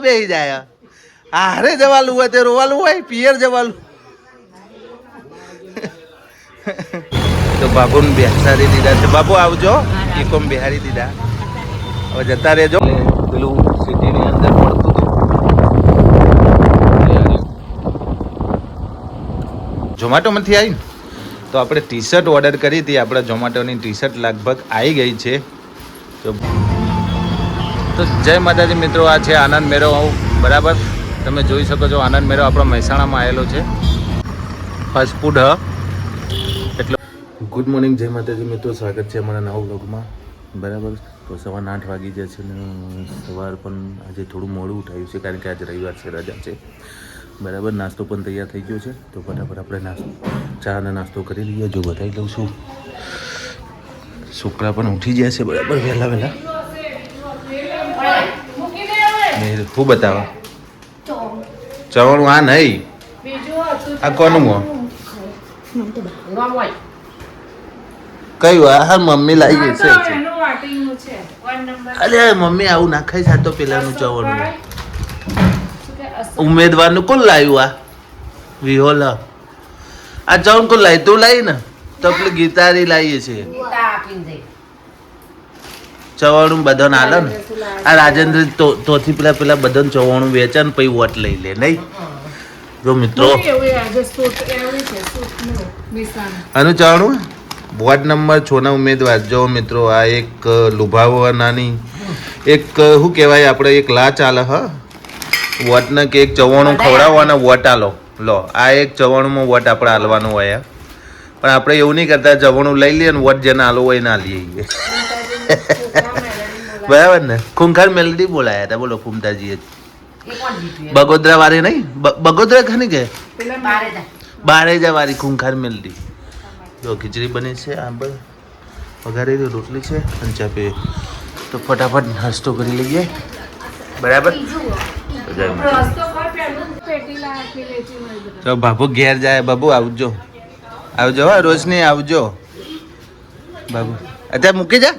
બેહી જાય હારે જવાલું હોય તે રોવાલું હોય પિયર જવાલું તો બાબુ ને બેસાડી દીધા છે. બાબુ આવજો ઇકોમ બિહારી દીધા. હવે જતા રહેજો. પેલું સિટીની અંદર પડતું હતું ઝોમેટોમાંથી આવી ને તો આપણે ટી શર્ટ ઓર્ડર કરી હતી. આપણા ઝોમેટોની ટી શર્ટ લગભગ આવી ગઈ છે. તો જય માતાજી મિત્રો, આ છે આનંદ મેળો. બરાબર તમે જોઈ શકો છો આનંદ મેળો આપણા મહેસાણામાં આવેલો છે. ફાસ્ટ ફૂડ એટલે ગુડ મોર્નિંગ, જય માતાજી મિત્રો, સ્વાગત છે અમારા નવા વ્લોગમાં. બરાબર તો સવારના 8 વાગી જાય છે ને સવાર પણ આજે થોડું મોડું ઉઠાયું છે કારણ કે આજે રવિવાર છે, રજા છે. બરાબર નાસ્તો પણ તૈયાર થઈ ગયો છે તો ફટાફટ આપણે ચા અને નાસ્તો કરી લઈએ. જો બતાવી દઉં છું, છોકરા પણ ઉઠી ગયા છે બરાબર વહેલા વહેલા. શું બતાવા ચવાણું? આ નહીં, આ કોનું કયું? હા મમ્મી લાવી છે. અરે મમ્મી આવું ના ખાઈ સાતો પેલાનું ચવાણું. ઉમેદવારનું કોણ લાવ્યું? આ વિહોલ આ ચવાણું કોણ લાવી? તું લાવી ને તો પેલી ગીતારી લાવીએ છીએ ચવાણું બધાને હાલે ને. આ રાજેન્દ્ર તોથી પેલા બધાને ચવાણું વેચે ને પછી વોટ લઈ લે નહીં. જો મિત્રો આનું ચવાણું વોર્ડ નંબર 6 ના ઉમેદવાર. જો મિત્રો આ એક લુભાવનાની એક શું કહેવાય આપણે એક લા ચાલે હ વોટને કે એક ચવાણું ખવડાવવાના વોટ આલો લો. આ એક ચવાણુંમાં વોટ આપણે હાલવાનું હોય પણ આપણે એવું નહીં કરતા. ચવાણું લઈ લઈએ ને વોટ જેને હાલવો હોય ના લઈએ. બરાબર ને? ખૂંખાર મેલડી બોલાયા હતા. બોલો ફૂમતાજીએ બગોદરા વાળી નહીં, બગોદરા ખાની કે બારેજા વાળી ખૂંખાર મેલડી. જો ખીચડી બની છે, આ વઘારેલી રોટલી છે અને ચા પીએ. તો ફટાફટ નાસ્તો કરી લઈએ. બરાબર તો બાબુ ઘેર જાય. બાબુ આવજો આવજો રોશની આવજો બાબુ. અત્યારે મૂકી જા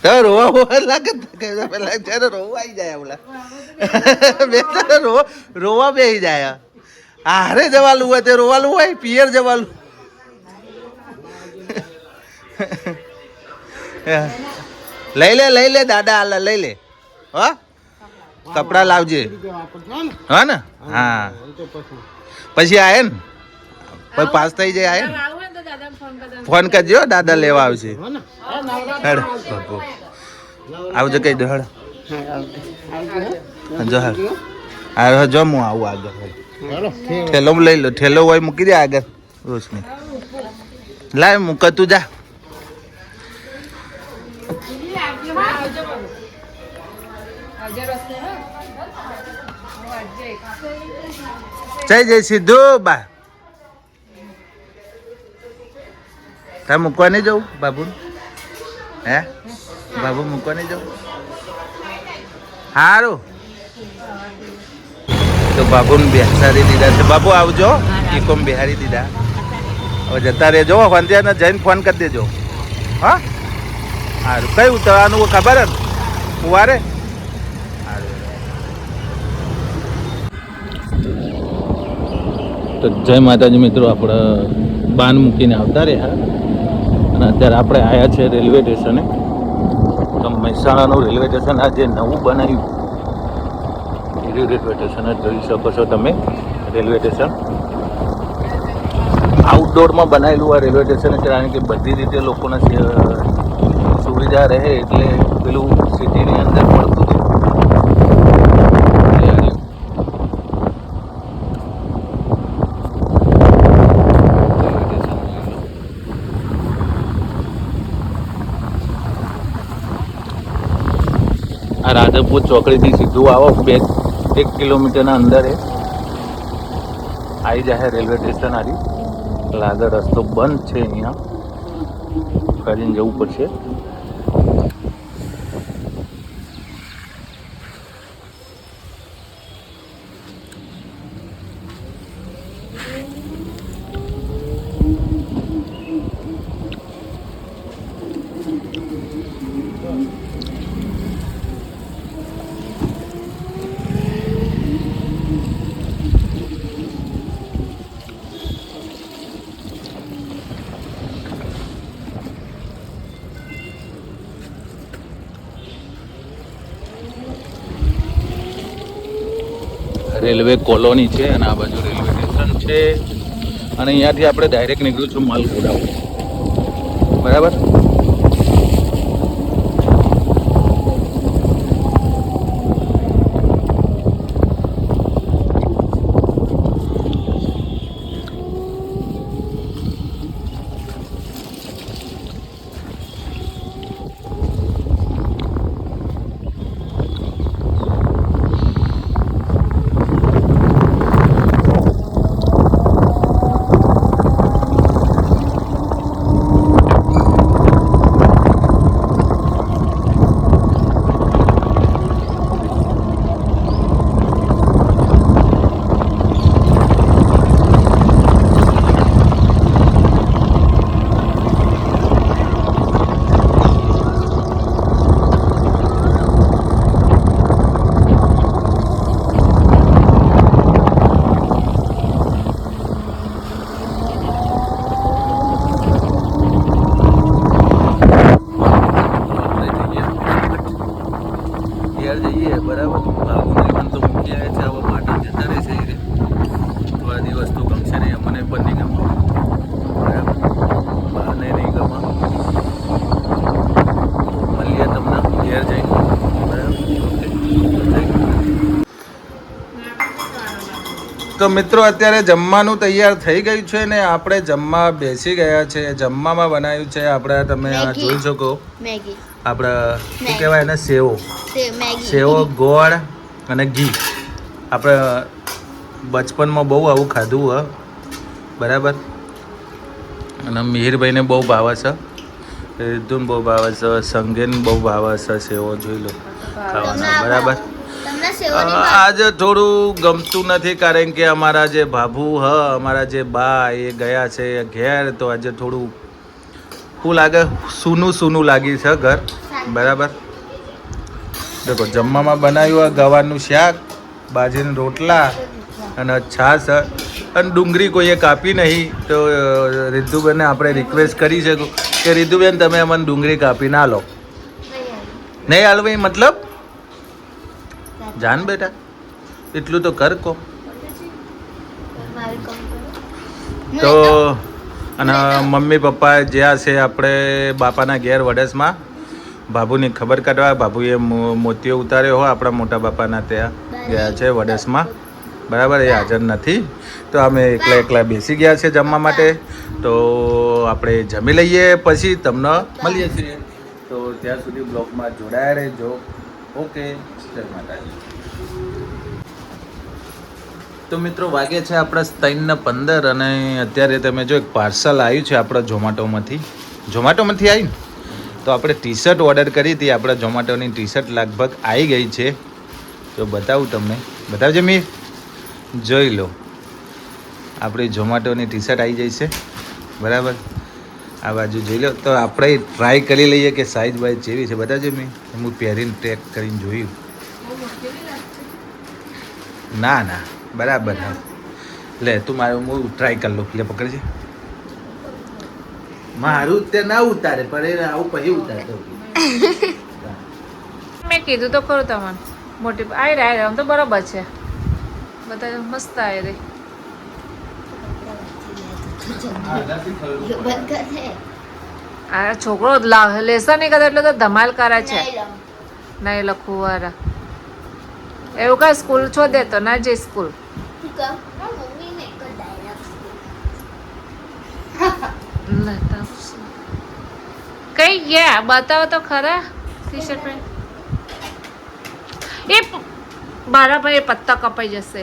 તો રોવા લાગે પેલા જ્યારે રોવા આવી જાય ઓલા બે રોવા બેસી જાય. હારે જવાલું હોય તે રોવાલું હોય પિયર જવાલું. લઈ લે દાદા આલા લઈ લે. હા કપડા લાવજે હા ને. હા પછી આયે ને પછી પાસ થઈ જાય આયે ને ફોન કરજો, દાદા લેવા આવશે. આવજો કઈ દો હળ જો હળ જો હું આવું આગળ. ઠેલો લઈ લો, ઠેલો હોય મૂકી દે આગળ. રોશની લાય મૂક તું જા. જય સીધું બા. તારે મૂકવા નહીં જવું બાબુ? હે બાબુ મૂકવા નહીં જવું? સારું તો બાબુને બેસાડી દીધા છે. બાબુ આવજો ઇકોમ બિહારી દીધા. હવે જતા રહેજો. વાંધ્યાને જઈને ફોન કરી દેજો. હા સારું. કઈ ઉતરવાનું ખબર હે ને કુવારે? તો જય માતાજી મિત્રો, આપણે બાન મૂકીને આવતા રહ્યા અને અત્યારે આપણે આવ્યા છે રેલવે સ્ટેશને. તો મહેસાણાનું રેલવે સ્ટેશન આ જે નવું બનાવ્યું રેલવે સ્ટેશન જ જોઈ શકો છો તમે. રેલવે સ્ટેશન આઉટડોરમાં બનાવેલું આ રેલવે સ્ટેશન કારણ કે બધી રીતે લોકોને સુવિધા રહે એટલે પેલું સિટીની અંદર પડતું હતું. આ રાધનપુર ચોકડીથી સીધું આવો 1 કિલોમીટરના અંદર આવી જાય રેલવે સ્ટેશન. આવી એટલે આગળ રસ્તો બંધ છે, અહીંયા કરીને જવું પડશે. રેલવે કોલોની છે અને આ બાજુ રેલવે સ્ટેશન છે અને અહીંયાથી આપણે ડાયરેક્ટ નીકળ્યું છું માલપુરા બરાબર. તો મિત્રો અત્યારે જમવાનું તૈયાર થઈ ગયું છે ને આપણે જમવા બેસી ગયા છે. જમવામાં બનાવ્યું છે આપણે તમે આ જોઈ શકો આપણે શું કહેવાય એને સેવો ગોળ અને ઘી. આપણે બચપનમાં બહુ આવું ખાધું હ બરાબર. અને મિહિરભાઈને બહુ ભાવે છે, રિદ્ધુને બહુ ભાવે છે, સંગેને બહુ ભાવે છે સેવો. જોઈ લો ખાવાના બરાબર. આજે થોડું ગમતું નથી કારણ કે અમારા જે ભાભુ અમારા જે બા એ ગયા છે ઘેર, તો આજે થોડું શું લાગે સૂનું સૂનું લાગી છે ઘર બરાબર. દેખો જમવામાં બનાવ્યું ગવારનું શાક, બાજરીના રોટલા અને છાશ અને ડુંગળી કોઈએ કાપી નહીં. તો રિદ્ધુબેનને આપણે રિક્વેસ્ટ કરી શકું કે રિદ્ધુબેન તમે અમને ડુંગળી કાપી ના લો. નહીં હાલવી મતલબ જાન બેટા એટલું તો કર કો. તો અને મમ્મી પપ્પા જ્યાં છે આપણે બાપાના ઘેર વડસમાં બાબુની ખબર કાઢવા. બાબુએ મોતીઓ ઉતાર્યો હોય આપણા મોટા બાપાના ત્યાં ગયા છે વડસમાં બરાબર. એ હાજર નથી તો અમે એકલા એકલા બેસી ગયા છે જમવા માટે. તો આપણે જમી લઈએ પછી તમને મળીએ છીએ. તો ત્યાં સુધી બ્લોગમાં જોડાયા રહેજો. ઓકે, જય માતાજી. તો મિત્રો વાગે છે આપણા 3:15 અને અત્યારે તમે જો એક પાર્સલ આવ્યું છે આપણા ઝોમેટોમાંથી આવી ને. તો આપણે ટી શર્ટ ઓર્ડર કરી હતી. આપણા ઝોમેટોની ટી શર્ટ લગભગ આવી ગઈ છે. તો બતાવું તમને, બતાવજો મીર, જોઈ લો આપણી ઝોમેટોની ટી શર્ટ આવી જાય છે બરાબર. આ બાજુ જોઈ લો. તો આપણે ટ્રાય કરી લઈએ કે સાઈઝ બાઈઝ જેવી છે. બતાવજો મીર, હું પહેરીને ટ્રેક કરીને જોયું. ના ના બરાબર. લે તું મારું હું ટ્રાય કરી લઉં. લે પકડજે. મારું તે ના ઉતારે પણ આવું પછી ઉતારતો. મેં કીધું તો ખરું તમને મોટી આવી રહ્યા આમ તો બરાબર છે બધા મસ્ત આવી રહી. આ છોકરો લેસન નહીં કરતો એટલે તો ધમાલ કરે છે. નહીં લખવું વાળા એવું કઈ સ્કૂલ છો દે તો ના જઈ સ્કૂલ. કઈ ગયા બતાવો તો ખરા ટી શર્ટ માં. એ બરાબર એ પત્તા કપાઈ જશે.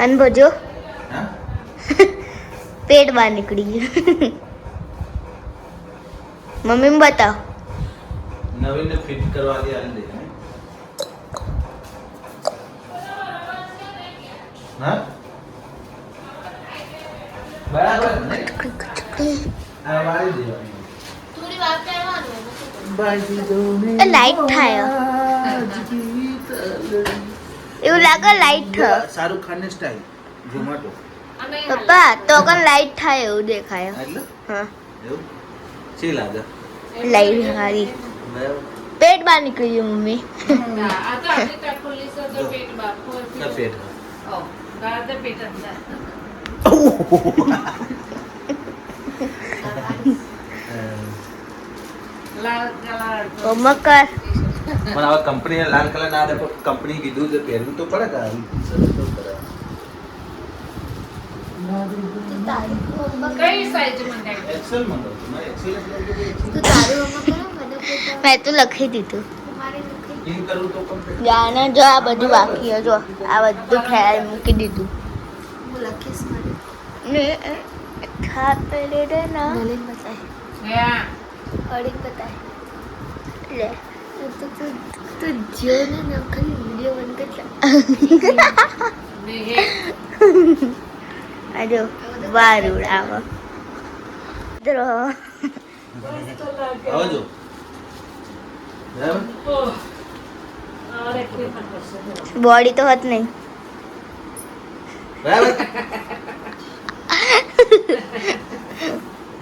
અનભજો પેટ બહાર નીકળી ગયું. મમ્મી બતાવ. નવીને ફિટ કરવા દે આને દે. હા બરાબર ને આ વાળી દેવાની. થોડી વાર કરવાનું. લાઈટ થાય એવું લાગે લાઈટ થાય. શાહરુખ ખાન ની સ્ટાઈલ ઝોમેટો અને પપ્પા તો કન લાઈટ થાય એવું દેખાય એટલે હા એવું શી લાગે લાઈટ હારી બરાબર પેટ બહાર નીકળી ગયું મમ્મી આ તો આટલી પેટ ખુલ્લી છે તો પેટ બહાર ના પેટ ઓ ગાળ તો પેટ અંદર લાલ કલર હોમવર્ક કર પણ હવે કંપનીએ લાલ કલર ના દે કંપની કીધું તો પહેરવું તો પડે કે સરસ તો કરે કઈ સાઈઝ મંગાવી એક્સેલ મંગાવું છું મારે એક્સેલ મેં તો લખી દીધું ઇન કરું તો કમ્પ્લીટ જાણે જો આ બધું બાકી છે, જો આ બધું ફેર મૂકી દીધું ને ખા પેલે રે ના હા અડી બતાય લે તો જો ને નકલી વિડિયો બંધ કર ને હે આજો વારુડ આવો દરો આવજો બરાબર અરે કોઈ પણ કરશે બોડી તો હોત નહીં બરાબર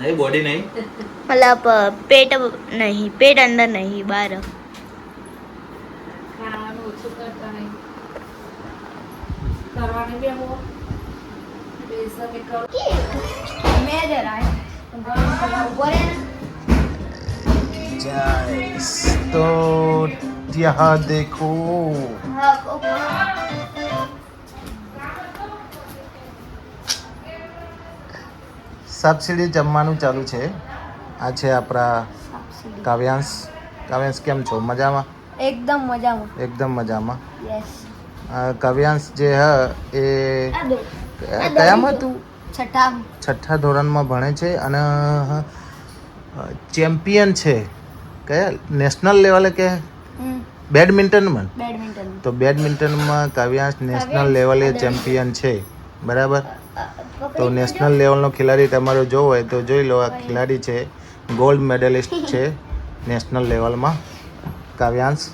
નહીં બોડી નહીં મતલબ પેટ નહીં, પેટ અંદર નહીં, બહાર ખાવાનું ઓછું કરતા નહીં કરવાની બી હો બેસને કરો મેં જરા जाइस तो यहाँ देखो સબસિડી જમવાનું ચાલુ છે. આ છે આપણા કાવ્યાંશ. કાવ્યાંશ કેમ છો? મજામાં? એકદમ મજામાં. એકદમ મજામાં. યસ કાવ્યાંશ જે હ એ કયામાં તું છઠ્ઠા ધોરણમાં ભણે છે અને ચેમ્પિયન છે. કયા નેશનલ લેવલે કે બેડમિન્ટનમાં? તો બેડમિન્ટનમાં કાવ્યાંશ નેશનલ લેવલે ચેમ્પિયન છે. બરાબર. તો નેશનલ લેવલનો ખેલાડી તમારો જોવો હોય તો જોઈ લો. આ ખેલાડી છે, ગોલ્ડ મેડલિસ્ટ છે નેશનલ લેવલમાં કાવ્યાંશ.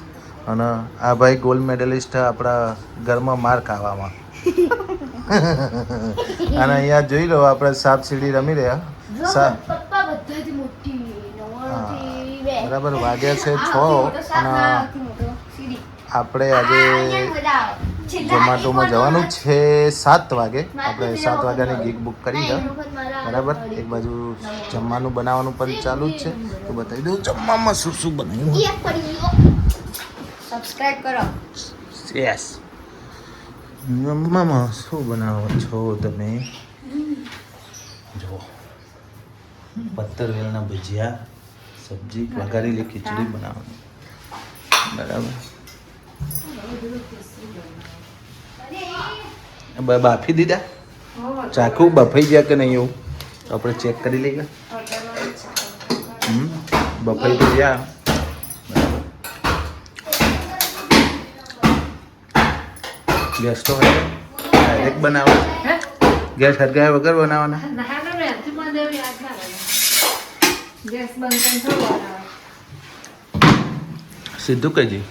અને આ ભાઈ ગોલ્ડ મેડલિસ્ટ આપણા ઘરમાં માર ખાવામાં. અને અહીંયા જોઈ લો આપણે સાપ સીડી રમી રહ્યા. બરાબર. વાગ્યા છે 6 અને આપણે આજે ઝોમેટોમાં જવાનું છે 7 વાગે. આપણે 7 વાગ્યાની ગીગ બુક કરી છે. બરાબર. એક બાજુ જમવાનું બનાવવાનું પણ ચાલુ જ છે. તો બતાવી દઉં જમવામાં શું શું બનાવ્યું. સબસ્ક્રાઇબ કરો. યસ. જમવામાં શું બનાવો છો તમે? જુઓ, પત્તર વેલના ભજીયા, સબ્જી, વઘારેલી ખીચડી બનાવવાની. બરાબર. બાફી દીધા? ચાખું બફાઈ ગયા કે નહીં એવું આપણે ચેક કરી લઈએ. બફાઈ તો ગયા. ગેસ તો ડાયરેક્ટ બનાવો? ગેસ હરગાયા વગર બનાવવાના? ગેસ બંધ કરીને થોડું બનાવે. સીધું કહીજી.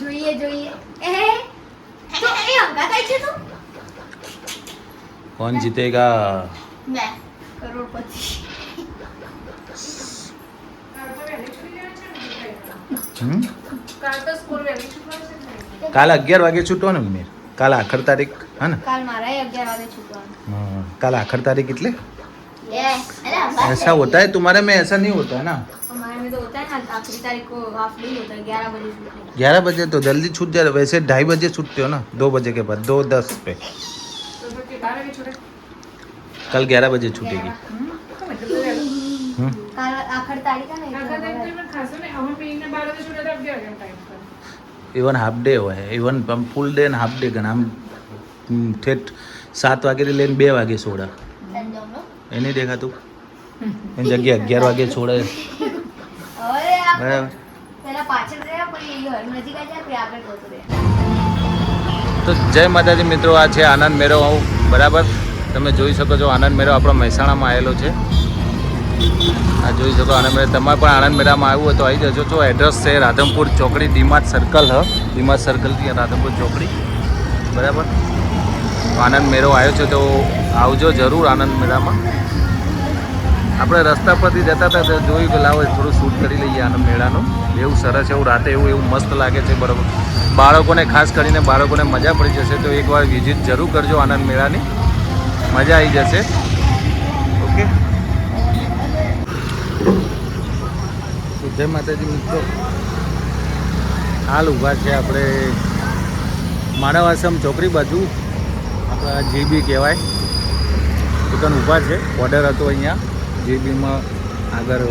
જોઈએ જોઈએ એ તો એ હંગા થાય છે તું કોણ જીતેગા? મેં કરોડપતિ. કાલ તો સ્કૂલ વહેલી છૂટવાનું છે ને? કાલે 11 વાગે છૂટો ને મેં. કાલે આખર તારીખ है ना? કાલ મારા 11 વાગે છૂટવાનું. हाँ, कल आखिर तारीख कितने? अरे ऐसा होता है तुम्हारे में? ऐसा नहीं होता है ना. हमारे में तो होता है ना, आखिरी तारीख को हाफ डे होता है, 11 बजे छूटता है. 11 बजे तो जल्दी छूट जाए. वैसे 2:30 बजे छूटते हो ना, 2 बजे के बाद 2:10 पे. તો કે 12 વાગે છૂટે? कल 11 बजे छूटेगी. काल आखिर तारीख है ना, આખા ટાઈમ તો એમાં ખાસો ને અમે પીને 12 વાગે છૂટે તો 11 વાગે ટાઈમ પર. इवन हाफ डे हुआ है. इवन हम फुल डे हाफ डे गना. हम ठेठ 7 वागे लेने 2 वागे छोड़ा. ये नहीं देखा तू? इन जगह 11 वागे छोड़े. अरे आप बराबर. पहला पाछળ ગયા પણ એ ઘર નજીક આવી જાય પછી આપણે ગોતો રે. તો જય માતાજી મિત્રો, આ છે આનંદ મેળો. બરાબર. તમે જોઈ શકો છો આનંદ મેળો આપણો મહેસાણામાં આવેલો છે. આ જોઈ શકો આનંદ મેળા. તમારે પણ આનંદ મેળામાં આવ્યું હોય તો આવી જજો. જો એડ્રેસ છે રાધનપુર ચોકડી, ડીમાર્ટ સર્કલ ડીમાર્ટ સર્કલથી રાધનપુર ચોકડી, બરાબર. તો આનંદ મેળો આવ્યો છે તો આવજો જરૂર આનંદ મેળામાં. આપણે રસ્તા પરથી જતા હતા તો જોયું કે લાવો થોડું શૂટ કરી લઈએ આનંદ મેળાનું. એવું સરસ, એવું રાતે એવું મસ્ત લાગે છે, બરાબર. બાળકોને ખાસ કરીને બાળકોને મજા પડી જશે તો એકવાર વિઝિટ જરૂર કરજો આનંદ મેળાની, મજા આવી જશે. ઓકે, જય માતાજી મિત્રો. હાલ ઊભા છે આપણે માનવ આશ્રમ ચોકડી બાજુ, આપણા જીબી કહેવાય દુકાન ઊભા છે. ઓર્ડર હતો અહીંયા જીબીમાં આગળ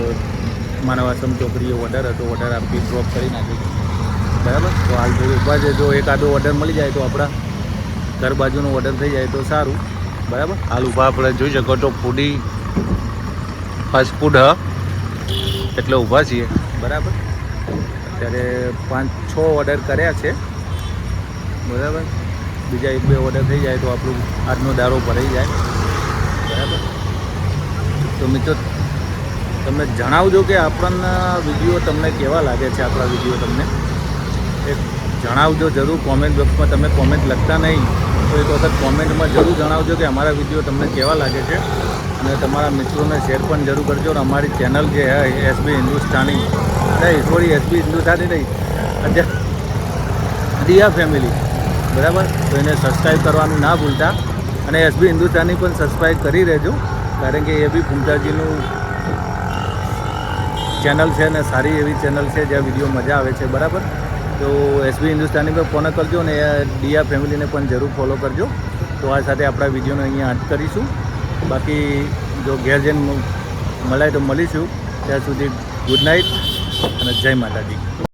માનવ આશ્રમ ચોકડીએ ઓર્ડર હતો, ઓર્ડર આપી ડ્રોપ કરી નાખ્યું, બરાબર. તો હાલ જોઈ ઊભા છે. જો એકાદો ઓર્ડર મળી જાય તો આપણા ઘર બાજુનો ઓર્ડર થઈ જાય તો સારું, બરાબર. હાલ ઊભા આપણે જોઈ શકો છો ફૂડી ફાસ્ટ ફૂડ એટલે ઊભા છીએ, બરાબર. અત્યારે 5-6 ઓર્ડર કર્યા છે, બરાબર. બીજા 1-2 ઓર્ડર થઈ જાય તો આપણું આજનો દારો ભરાઈ જાય, બરાબર. તો મિત્રો તમે જણાવજો કે આપણા વિડીયો તમને કેવા લાગે છે. આપણા વિડીયો તમને એક જણાવજો જરૂર કોમેન્ટ બોક્સમાં. તમે કોમેન્ટ લખતા નહીં તો એક વખત કોમેન્ટમાં જરૂર જણાવજો કે અમારા વિડીયો તમને કેવા લાગે છે, અને તમારા મિત્રોને શેર પણ જરૂર કરજો. અને અમારી ચેનલ જે SB Hindustani sorry SB Hindustani નહીં, દિયા ફેમિલી, બરાબર. તો એને સબસ્ક્રાઈબ કરવાનું ના ભૂલતા, અને એસબી હિન્દુસ્તાની પણ સબસ્ક્રાઈબ કરી રહેજો, કારણ કે એ બી પૂંજાજીનું ચેનલ છે ને સારી એવી ચેનલ છે જ્યાં વિડીયો મજા આવે છે, બરાબર. તો એસબી હિન્દુસ્તાની પર ફોલો કરજો અને દિયા ફેમિલીને પણ જરૂર ફોલો કરજો. તો આ સાથે આપણા વિડીયોને અહીંયા અંત કરીશું. બાકી જો ઘેર જઈને મળાય તો મળીશું. ત્યાં સુધી ગુડ નાઇટ અને જય માતાજી.